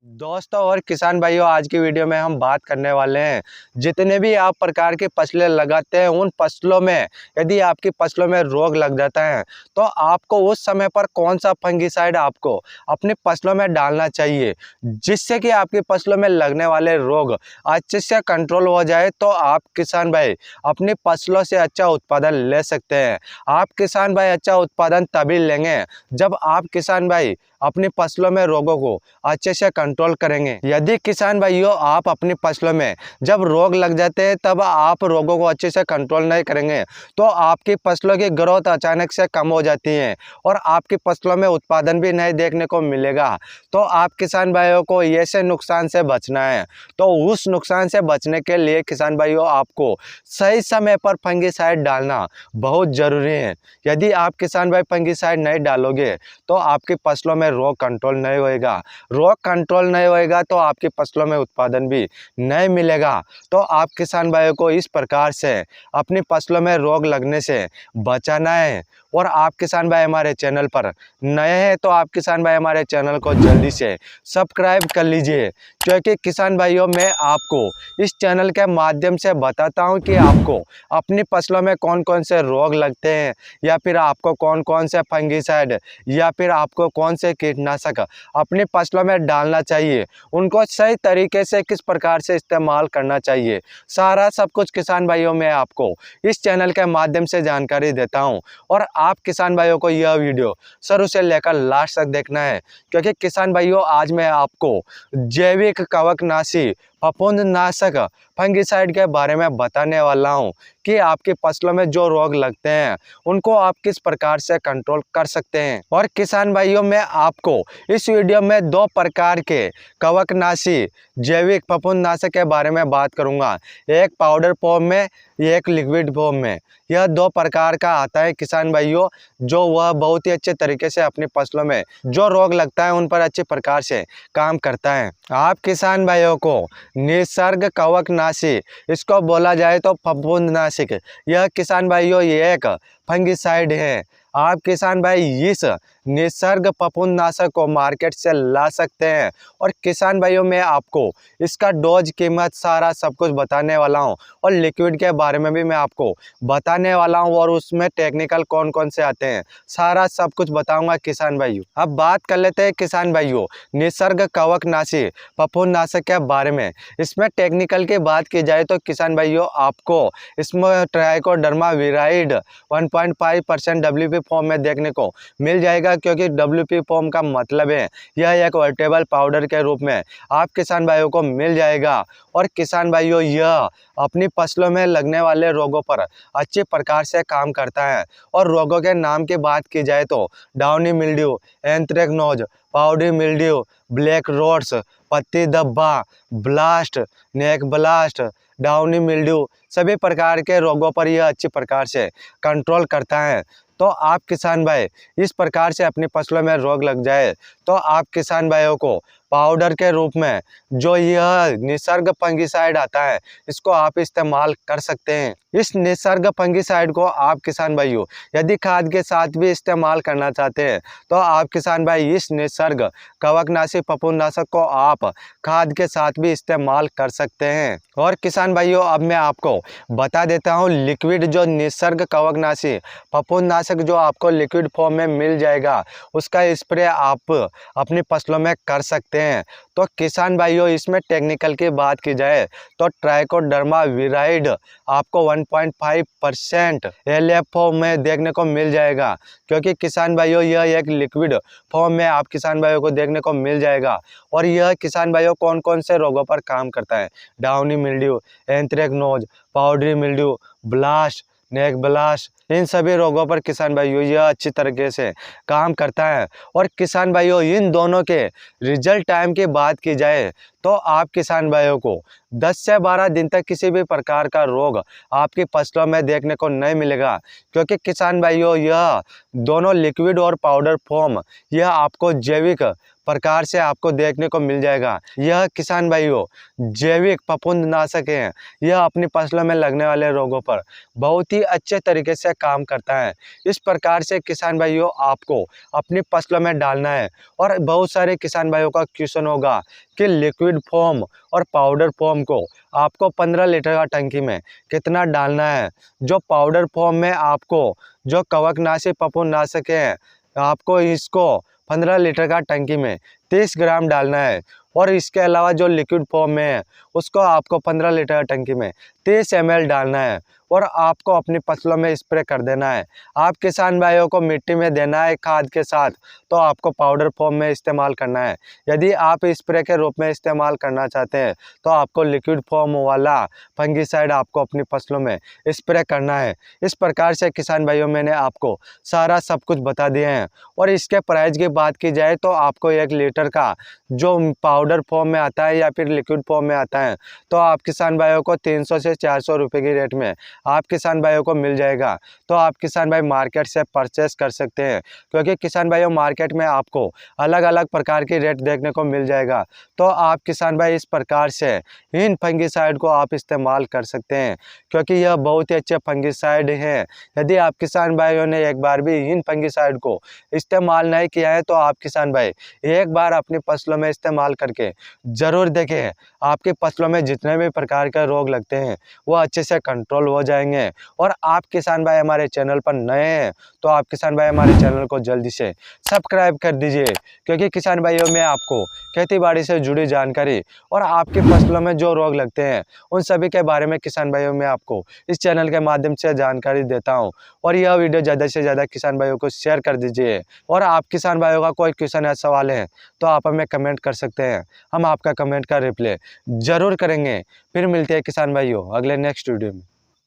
दोस्तों और किसान भाइयों, आज की वीडियो में हम बात करने वाले हैं जितने भी आप प्रकार की फसलें लगाते हैं उन फसलों में यदि आपकी फसलों में रोग लग जाता है तो आपको उस समय पर कौन सा फंगिसाइड आपको अपनी फसलों में डालना चाहिए जिससे कि आपकी फसलों में लगने वाले रोग अच्छे से कंट्रोल हो जाए। तो आप किसान भाई अपनी फसलों से अच्छा उत्पादन ले सकते हैं। आप किसान भाई अच्छा उत्पादन तभी लेंगे जब आप किसान भाई अपनी फसलों में रोगों को अच्छे से कंट्रोल करेंगे। यदि किसान भाइयों आप अपनी फसलों में जब रोग लग जाते हैं तब आप रोगों को अच्छे से कंट्रोल नहीं करेंगे तो आपकी फसलों की ग्रोथ अचानक से कम हो जाती है और आपकी फसलों में उत्पादन भी नहीं देखने को मिलेगा। तो आप किसान भाइयों को ऐसे नुकसान से बचना है। तो उस नुकसान से बचने के लिए किसान भाइयों आपको सही समय पर फंगिसाइड डालना बहुत ज़रूरी है। यदि आप किसान भाई फंगिसाइड नहीं डालोगे तो आपकी फसलों में रोग कंट्रोल नहीं होएगा। रोग कंट्रोल नहीं होएगा तो आपकी फसलों में उत्पादन भी नहीं मिलेगा। तो आप किसान भाइयों को इस प्रकार से अपनी फसलों में रोग लगने से बचाना है। और आप किसान भाई हमारे चैनल पर नए हैं तो आप किसान भाई हमारे चैनल को जल्दी से सब्सक्राइब कर लीजिए, क्योंकि किसान भाइयों मैं आपको इस चैनल के माध्यम से बताता हूं कि आपको अपनी फसलों में कौन कौन से रोग लगते हैं या फिर आपको कौन कौन से फंगिसाइड या फिर आपको कौन से कीटनाशक अपनी फसलों में डालना चाहिए, उनको सही तरीके से किस प्रकार से इस्तेमाल करना चाहिए। सारा सब कुछ किसान भाइयों मैं आपको इस चैनल के माध्यम से जानकारी देता हूं। और आप किसान भाइयों को यह वीडियो शुरू से लेकर लास्ट तक देखना है, क्योंकि किसान भाइयों आज मैं आपको जैविक कवकनाशी फफूंदनाशक फंगिसाइड के बारे में बताने वाला हूं कि आपकी फसलों में जो रोग लगते हैं उनको आप किस प्रकार से कंट्रोल कर सकते हैं। और किसान भाइयों मैं आपको इस वीडियो में दो प्रकार के कवकनाशी जैविक फफूंदनाशक के बारे में बात करूंगा, एक पाउडर फॉर्म में एक लिक्विड फॉर्म में। यह दो प्रकार का आता है किसान भाइयों, जो वह बहुत ही अच्छे तरीके से अपनी फसलों में जो रोग लगता है उन पर अच्छे प्रकार से काम करता है। आप किसान भाइयों को निसर्ग कवकनाशी इसको बोला जाए तो फफूंदनाशक, यह किसान भाइयों ये एक फंगिसाइड है। आप किसान भाई इस निसर्ग फफूंदनाशक को मार्केट से ला सकते हैं। और किसान भाइयों मैं आपको इसका डोज, कीमत, सारा सब कुछ बताने वाला हूं और लिक्विड के बारे में भी मैं आपको बताने वाला हूं और उसमें टेक्निकल कौन कौन से आते हैं सारा सब कुछ बताऊंगा किसान भाइयों। अब बात कर लेते हैं किसान भाइयों निसर्ग कवकनाशी फफूंदनाशक के बारे में। इसमें टेक्निकल की बात की जाए तो किसान भाइयों आपको इसमें ट्राइकोडर्मा विराइड 1.5% WP फॉर्म में देखने को मिल जाएगा, क्योंकि WP फॉर्म का मतलब है यह एक वर्टेबल पाउडर के रूप में आप किसान भाइयों को मिल जाएगा। और किसान भाइयों यह अपनी फसलों में लगने वाले रोगों पर अच्छे प्रकार से काम करता है। और रोगों के नाम की बात की जाए तो downy mildew, anthracnose, powdery mildew, black rots, पत्ती धब्बा, blast, neck blast, downy mildew, सभी प्रकार के रोगों पर यह अच्छी प्रकार से कंट्रोल करता है। तो आप किसान भाई इस प्रकार से अपनी फसलों में रोग लग जाए तो आप किसान भाइयों को पाउडर के रूप में जो यह निसर्ग फंगिसाइड आता है इसको आप इस्तेमाल कर सकते हैं। इस निसर्ग फंगिसाइड को आप किसान भाइयों यदि खाद के साथ भी इस्तेमाल करना चाहते हैं तो आप किसान भाई इस निसर्ग कवकनाशी फफूंदनाशक को आप खाद के साथ भी इस्तेमाल कर सकते हैं। और किसान भाइयों अब मैं आपको बता देता हूँ लिक्विड जो निसर्ग कवकनाशी फफूंदनाशक जो आपको लिक्विड फॉर्म में मिल जाएगा उसका स्प्रे आप अपनी फसलों में कर सकते हैं। तो किसान भाइयों इसमें टेक्निकल की बात की जाए तो ट्राइकोडर्मा विराइड आपको 1.5% LF फॉर्म में देखने को मिल जाएगा, क्योंकि किसान भाइयों यह एक लिक्विड फॉर्म में आप किसान भाइयों को देखने को मिल जाएगा। और यह किसान भाइयों कौन कौन से रोगों पर काम करता है, downy mildew, anthracnose, powdery mildew, blast, neck blast, इन सभी रोगों पर किसान भाइयों यह अच्छी तरीके से काम करता है। और किसान भाइयों इन दोनों के रिजल्ट टाइम की बात की जाए तो आप किसान भाइयों को 10 से 12 दिन तक किसी भी प्रकार का रोग आपकी फसलों में देखने को नहीं मिलेगा, क्योंकि किसान भाइयों यह दोनों लिक्विड और पाउडर फॉर्म यह आपको जैविक प्रकार से आपको देखने को मिल जाएगा। यह किसान भाइयों जैविक फफूंदनाशक हैं, यह अपनी फसलों में लगने वाले रोगों पर बहुत ही अच्छे तरीके से काम करता है। इस प्रकार से किसान भाइयों आपको अपनी फसलों में डालना है। और बहुत सारे किसान भाइयों का क्वेश्चन होगा कि लिक्विड फॉर्म और पाउडर फॉर्म को आपको 15 लीटर का टंकी में कितना डालना है। जो पाउडर फॉर्म में आपको जो कवकनाशी फफूंदनाशक है, आपको इसको 15 लीटर का टंकी में 30 ग्राम डालना है। और इसके अलावा जो लिक्विड फॉर्म में है उसको आपको 15 लीटर का टंकी में 30 ml डालना है और आपको अपनी फसलों में स्प्रे कर देना है। आप किसान भाइयों को मिट्टी में देना है खाद के साथ, तो आपको पाउडर फॉर्म में इस्तेमाल करना है। यदि आप स्प्रे के रूप में इस्तेमाल करना चाहते हैं तो आपको लिक्विड फॉर्म वाला फंगिसाइड आपको अपनी फसलों में स्प्रे करना है। इस प्रकार से किसान भाइयों मैंने आपको सारा सब कुछ बता दिए हैं। और इसके प्राइस की बात की जाए तो आपको 1 लीटर का जो पाउडर फॉर्म में आता है या फिर लिक्विड फॉर्म में आता है तो आप किसान भाइयों को 300 से 400 रुपये की रेट में आप किसान भाइयों को मिल जाएगा। तो आप किसान भाई मार्केट से परचेस कर सकते हैं, क्योंकि किसान भाइयों मार्केट में आपको अलग अलग प्रकार की रेट देखने को मिल जाएगा। तो आप किसान भाई इस प्रकार से इन फंगिसाइड को आप इस्तेमाल कर सकते हैं, क्योंकि यह बहुत ही अच्छे फंगिसाइड हैं। यदि आप किसान भाइयों ने एक बार भी इन फंगिसाइड को इस्तेमाल नहीं किया है तो आप किसान भाई एक बार अपनी फसलों में इस्तेमाल करके ज़रूर देखें। आपकी फसलों में जितने भी प्रकार के रोग लगते हैं वो अच्छे से कंट्रोल हो जाएंगे। और आप किसान भाई हमारे चैनल पर नए हैं तो आप किसान भाई हमारे चैनल को जल्दी से सब्सक्राइब कर दीजिए, क्योंकि किसान भाइयों में आपको खेती बाड़ी से जुड़ी जानकारी और आपकी फसलों में जो रोग लगते हैं उन सभी के बारे में किसान भाइयों में आपको इस चैनल के माध्यम से जानकारी देता हूं। और यह वीडियो ज़्यादा से ज़्यादा किसान भाइयों को शेयर कर दीजिए। और आप किसान भाइयों का कोई क्वेश्चन या सवाल है तो आप हमें कमेंट कर सकते हैं, हम आपका कमेंट का रिप्लाई ज़रूर करेंगे। फिर मिलते हैं किसान भाइयों अगले नेक्स्ट वीडियो में।